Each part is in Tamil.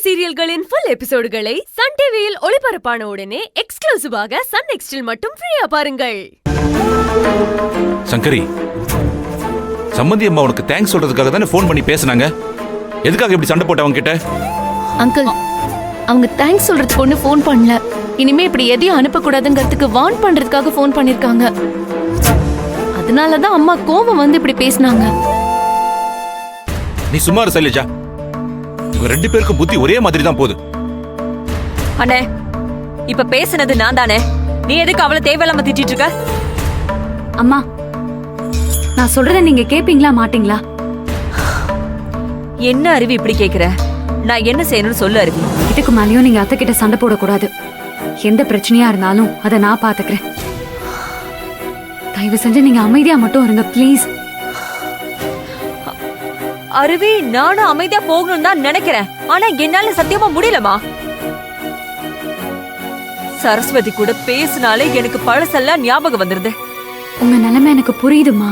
சீரியல்களின் ஃபுல் எபிசோடுகளை சன் டிவியில் ஒளிபரப்பான உடனே எக்ஸ்க்ளூசிவாக சன் நெக்ஸ்டில் மட்டும் ஃப்ரீயா பாருங்கள். சங்கரி, சம்மந்தி அம்மா உனக்கு தேங்க்ஸ் சொல்றதுக்காக தானே ஃபோன் பண்ணி பேசுனாங்க. எதுக்காக இப்படி சண்டை போட்ட அவங்க கிட்ட? அங்கிள், அவங்க தேங்க்ஸ் சொல்றதுக்கு ஒண்ணு ஃபோன் பண்ணல. இனிமே இப்படி எதையும் அனுப்பக்கூடாதுங்கிறதுக்கு வார்ன் பண்றதுக்காக ஃபோன் பண்ணிருக்காங்க. அதனாலதான் அம்மா கோபம் வந்து இப்படி பேசினாங்க. நீ சும்மா இரு சைலஜா. உங்க ரெண்டு பேருக்கு புத்தி ஒரே மாதிரி தான் போகுது. அண்ணே, இப்ப பேசுனது நான் தானே. நீ எதுக்கு அவளை தேவையில்லாம திட்டிட்டு இருக்க? அம்மா, நான் சொல்றத நீங்க கேப்பீங்களா மாட்டீங்களா? என்ன அருவி இப்படி கேக்குற? நான் என்ன செய்யணும்னு சொல்லு அருவி. இதுக்கு மேலயும் நீங்க அத்தை கிட்ட சண்டை போடக்கூடாது. எந்த பிரச்சனையா இருந்தாலும் அதை நான் பாத்துக்கிறேன். தயவு செஞ்சு நீங்க அமைதியா மட்டும் இருங்க ப்ளீஸ். அருவி, நானும் அமைதியா போகணும்னு தான் நினைக்கிறேன். ஆனா என்னால சத்தியமா முடியலமா. சரஸ்வதி கூட பேசினாலே எனக்கு பழசெல்லாம் ஞாபகம் வந்துருது. உங்க நிலைமை எனக்கு புரியுதுமா.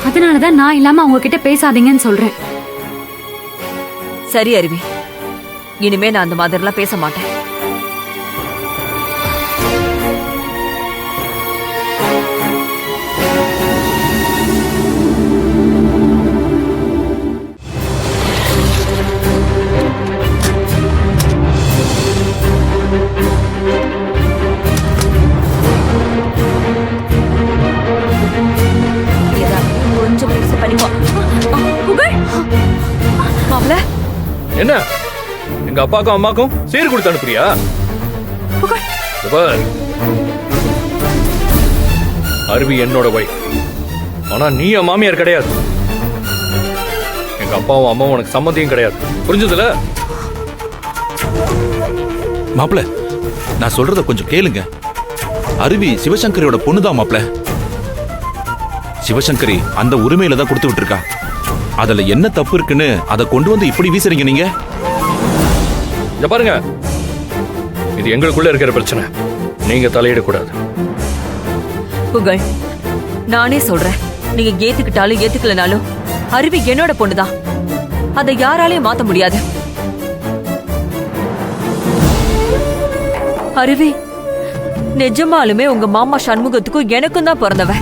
அதனாலதான் நான் இல்லாம அவங்க கிட்ட பேசாதீங்கன்னு சொல்றேன். சரி அருவி, இனிமே நான் அந்த மாதிரிலாம் பேச மாட்டேன். கொஞ்சம் முயற்சி பண்ணிப்போம். மாப்ள, என்ன எங்க அப்பாக்கும் அம்மாக்கும் சீர் கொடுத்து அனுப்புறியா? அருவி என்னோட வைஃப். ஆனா நீ என் மாமியார் கிடையாது. எங்க அப்பாவும் அம்மாவும் உனக்கு சம்மந்தியும் கிடையாது. புரிஞ்சதுல? மாப்ள, நான் சொல்றத கொஞ்சம் கேளுங்க. அருவி சிவசங்கரியோட பொண்ணுதான் மாப்ள. சிவசங்கரி அந்த உரிமையில தான் கொடுத்து விட்டுருக்கா. அதுல என்ன தப்பு இருக்குன்னு அதை கொண்டு வந்து இப்படி வீசுறீங்க நீங்க? இத பாருங்க, இது எங்களுக்குள்ள இருக்கிற பிரச்சனை. நீங்க தலையிடக்கூடாது. புகழ், நானே சொல்றேன். நீங்க ஏத்துக்கிட்டாலும் ஏத்துக்கலனாலும் அருவி என்னோட பொண்ணுதான். அதை யாராலையும் மாத்த முடியாது. அருவி நிஜமாலுமே உங்க மாமா சண்முகத்துக்கும் எனக்கும் தான் பிறந்தவ.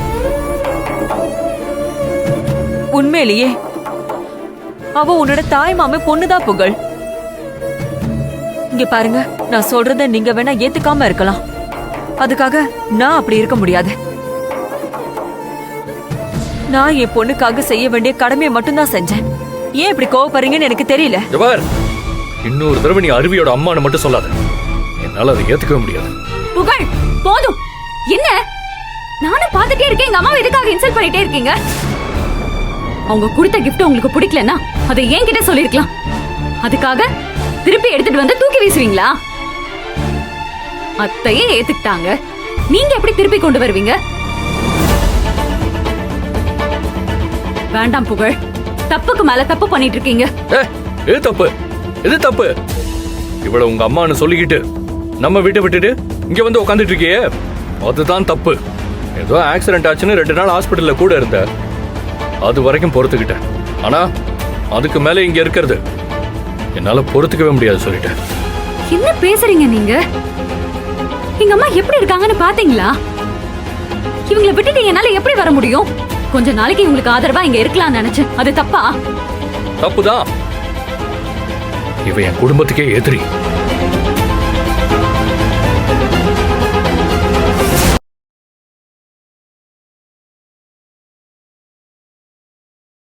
உண்மையிலேயே அவ உன்னோட தாய் மாமே பொண்ணுதான் புகழ். இங்க பாருங்க, நான் சொல்றத நீங்க வேணா ஏத்துக்காம இருக்கலாம். அதுக்காக நான் அப்படி இருக்க முடியாது. நான் என் பொண்ணுக்காக செய்ய வேண்டிய கடமையை மட்டும்தான் செஞ்சேன். ஏன் இப்படி கோவப்படுறீங்கன்னு எனக்கு தெரியல. இன்னொரு தடவை நீ அருவியோட அம்மான்னு மட்டும் சொல்லாத. என்னால அதை ஏத்துக்கவே முடியாது. புகழ், போதும். என்ன, நானும் பாத்துட்டே இருக்கேன். எங்க அம்மாவை எதுக்காக இன்சல்ட் பண்ணிட்டே இருக்கீங்க? அவங்க கொடுத்த கிஃப்ட் உங்களுக்கு பிடிக்கலன்னா அதை என்கிட்ட சொல்லிருக்கலாம். அதுக்காக திருப்பி எடுத்துட்டு வந்து தூக்கி வீசுவீங்களா? அத்தையே ஏத்துக்கிட்டாங்க, நீங்க எப்படி திருப்பி கொண்டு வருவீங்க? வேண்டாம் புகழ், தப்புக்கு மேல தப்பு பண்ணிட்டு இருக்கீங்க. எது தப்பு? எது தப்பு? இவ்வளவு உங்க அம்மான்னு சொல்லிக்கிட்டு நம்ம வீட்டை விட்டுட்டு இங்க வந்து உட்காந்துட்டு இருக்கியே, அதுதான் தப்பு. ஏதோ ஆக்சிடென்ட் ஆச்சுன்னு 2 நாள் ஹாஸ்பிட்டல்ல கூட இருந்த, அது வரைக்கும் பொறுத்துக்கிட்டேன். ஆனா அதுக்கு மேல இங்க இருக்கிறது என்னால பொறுத்துக்கவே முடியாது சொல்லிட்டேன். என்ன பேசுறீங்க நீங்க? எங்க அம்மா எப்படி இருக்காங்கன்னு பாத்தீங்களா? இவங்களை விட்டுட்டு என்னால எப்படி வர முடியும்? கொஞ்ச நாளைக்கு இவங்களுக்கு ஆதரவா இங்க இருக்கலாம்னு நினைச்சேன். அது தப்பா? தப்புதான். இவ என் குடும்பத்துக்கே எதிரி.